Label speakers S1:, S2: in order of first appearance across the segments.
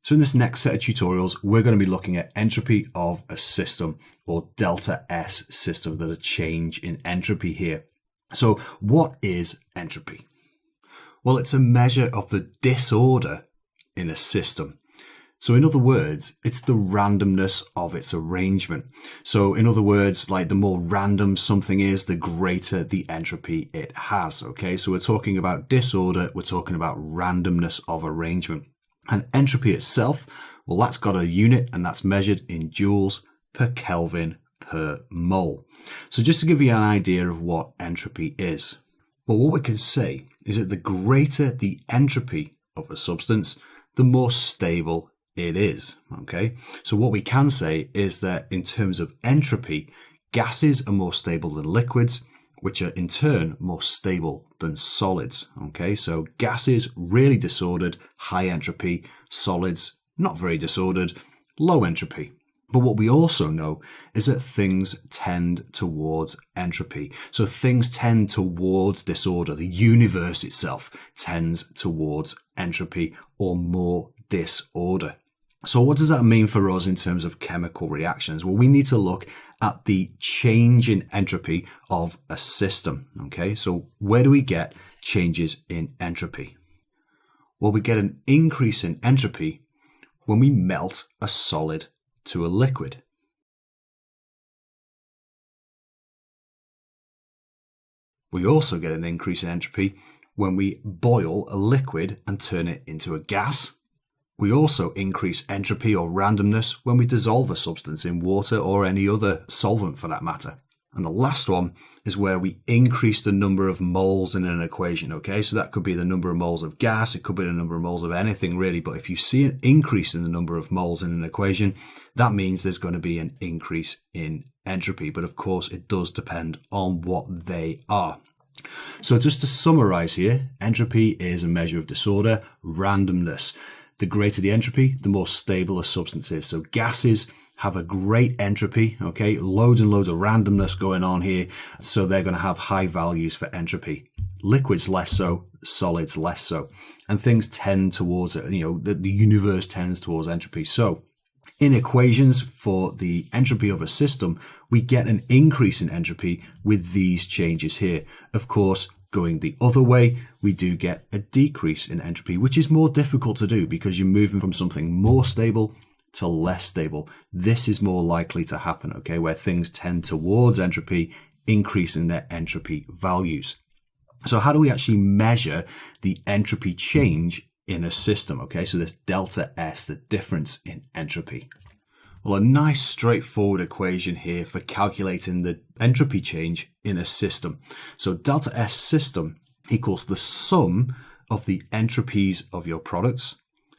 S1: So in this next set of tutorials, we're going to be looking at entropy of a system, or delta S system, that a change in entropy here. So what is entropy? Well, it's a measure of the disorder in a system. So in other words, it's the randomness of its arrangement. So in other words, like the more random something is, the greater the entropy it has. Okay, so we're talking about disorder, we're talking about randomness of arrangement. And entropy itself, well, that's got a unit, and that's measured in joules per Kelvin per mole. So just to give you an idea of what entropy is, well, what we can say is that the greater the entropy of a substance, the more stable it is. Okay, so what we can say is that in terms of entropy, gases are more stable than liquids, which are in turn more stable than solids. Okay, so gases really disordered, high entropy; solids not very disordered, low entropy. But what we also know is that things tend towards entropy. So things tend towards disorder. The universe itself tends towards entropy, or more disorder. So what does that mean for us in terms of chemical reactions? Well, we need to look at the change in entropy of a system. Okay, so where do we get changes in entropy? Well, we get an increase in entropy when we melt a solid to a liquid. We also get an increase in entropy when we boil a liquid and turn it into a gas. We also increase entropy or randomness when we dissolve a substance in water or any other solvent for that matter. And the last one is where we increase the number of moles in an equation. Okay, so that could be the number of moles of gas, it could be the number of moles of anything really, but if you see an increase in the number of moles in an equation, that means there's going to be an increase in entropy. But of course, it does depend on what they are. So just to summarize here, entropy is a measure of disorder, randomness. The greater the entropy, the more stable a substance is. So gases have a great entropy, okay, loads and loads of randomness going on here, so they're going to have high values for entropy. Liquids less so, solids less so, and things tend towards it. The universe tends towards entropy. So in equations for the entropy of a system, we get an increase in entropy with these changes here. Of course, going the other way, we do get a decrease in entropy, which is more difficult to do because you're moving from something more stable to less stable. This is more likely to happen, okay, where things tend towards entropy, increasing their entropy values. So how do we actually measure the entropy change in a system? Okay, so this delta S, the difference in entropy. Well, a nice straightforward equation here for calculating the entropy change in a system. So delta S system equals the sum of the entropies of your products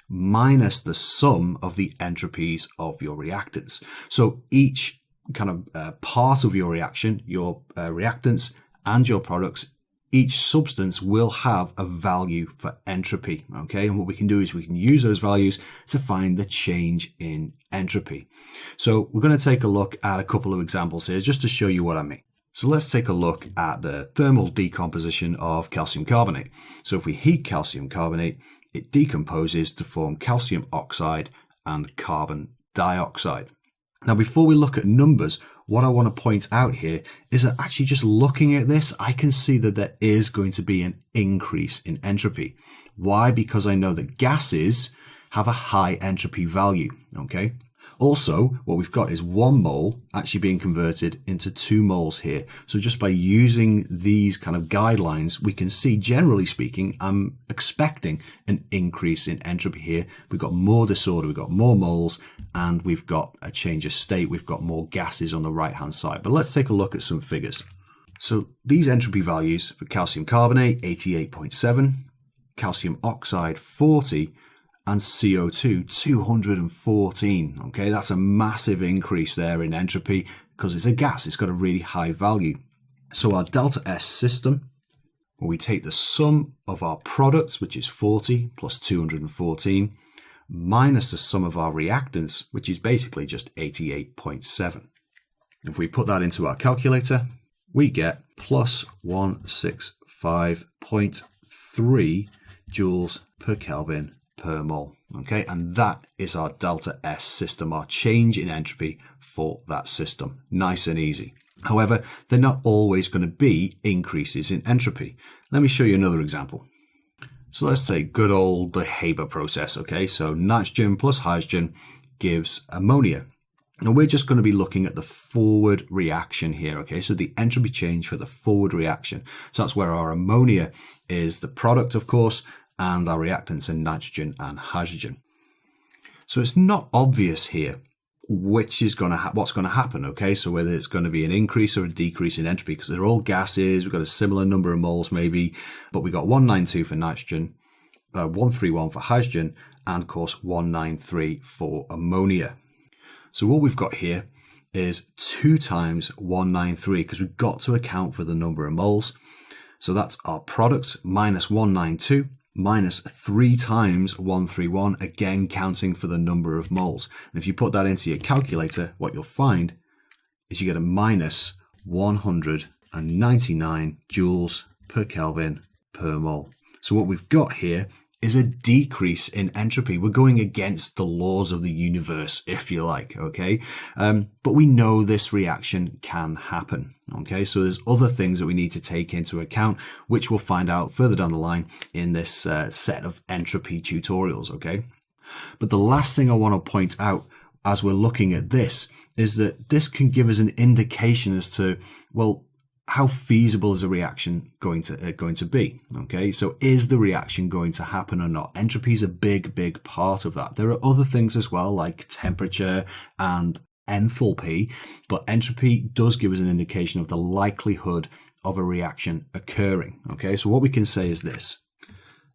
S1: minus the sum of the entropies of your reactants. So each kind of part of your reaction, your reactants and your products, each substance will have a value for entropy, okay? And what we can do is we can use those values to find the change in entropy. So we're going to take a look at a couple of examples here just to show you what I mean. So let's take a look at the thermal decomposition of calcium carbonate. So if we heat calcium carbonate, it decomposes to form calcium oxide and carbon dioxide. Now, before we look at numbers, what I want to point out here is that actually just looking at this, I can see that there is going to be an increase in entropy. Why? Because I know that gases have a high entropy value, okay? Also, what we've got is 1 mole actually being converted into 2 moles here. So just by using these kind of guidelines, we can see, generally speaking, I'm expecting an increase in entropy here. We've got more disorder, we've got more moles, and we've got a change of state. We've got more gases on the right-hand side. But let's take a look at some figures. So these entropy values for calcium carbonate, 88.7, calcium oxide, 40, and CO2, 214. Okay, that's a massive increase there in entropy because it's a gas, it's got a really high value. So our delta S system, where we take the sum of our products, which is 40 plus 214, minus the sum of our reactants, which is basically just 88.7. If we put that into our calculator, we get plus 165.3 joules per Kelvin per mole. Okay, and that is our delta S system, our change in entropy for that system. Nice and easy. However, they're not always going to be increases in entropy. Let me show you another example. So let's say good old the Haber process. Okay, so nitrogen plus hydrogen gives ammonia. And we're just going to be looking at the forward reaction here. Okay, so the entropy change for the forward reaction. So that's where our ammonia is the product, of course, and our reactants are nitrogen and hydrogen. So it's not obvious here which is going to what's going to happen. Okay, so whether it's going to be an increase or a decrease in entropy, because they're all gases. We've got a similar number of moles maybe, but we got 192 for nitrogen, 131 for hydrogen, and of course 193 for ammonia. So what we've got here is 2 times 193, because we've got to account for the number of moles. So that's our product minus 192 minus 3 times 131, again counting for the number of moles. And if you put that into your calculator, what you'll find is you get a minus 199 joules per Kelvin per mole. So what we've got here is a decrease in entropy. We're going against the laws of the universe, if you like, okay? But we know this reaction can happen, okay? So there's other things that we need to take into account, which we'll find out further down the line in this set of entropy tutorials, okay? But the last thing I want to point out as we're looking at this is that this can give us an indication as to, well, how feasible is a reaction going to be? Okay, so is the reaction going to happen or not? Entropy is a big part of that. There are other things as well, like temperature and enthalpy, but entropy does give us an indication of the likelihood of a reaction occurring. Okay, so what we can say is this: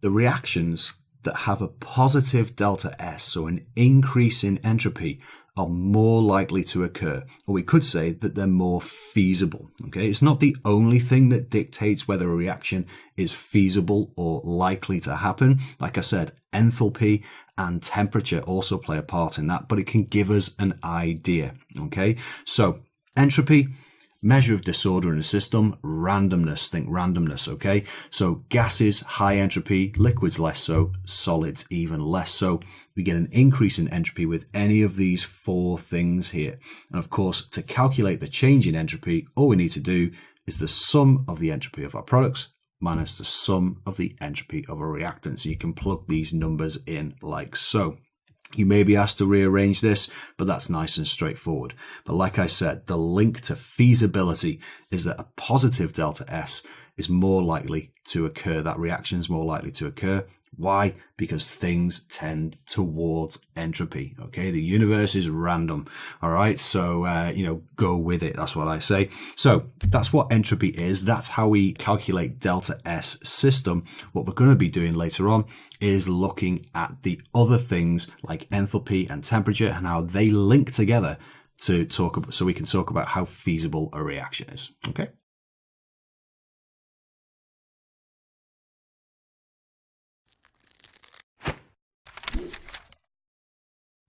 S1: the reactions that have a positive delta S, so an increase in entropy, are more likely to occur, or we could say that they're more feasible. Okay, it's not the only thing that dictates whether a reaction is feasible or likely to happen. Like I said, enthalpy and temperature also play a part in that, but it can give us an idea. Okay, so entropy, measure of disorder in a system. Randomness, think randomness, okay? So gases, high entropy, liquids less so, solids even less so. We get an increase in entropy with any of these 4 things here. And of course, to calculate the change in entropy, all we need to do is the sum of the entropy of our products minus the sum of the entropy of a reactant. So you can plug these numbers in like so. You may be asked to rearrange this, but that's nice and straightforward. But like I said, the link to feasibility is that a positive delta S is more likely to occur. That reaction is more likely to occur. Why? Because things tend towards entropy. Okay, the universe is random. All right, so go with it. That's what I say. So that's what entropy is. That's how we calculate delta S system. What we're going to be doing later on is looking at the other things like enthalpy and temperature and how they link together to talk about, so we can talk about how feasible a reaction is. Okay.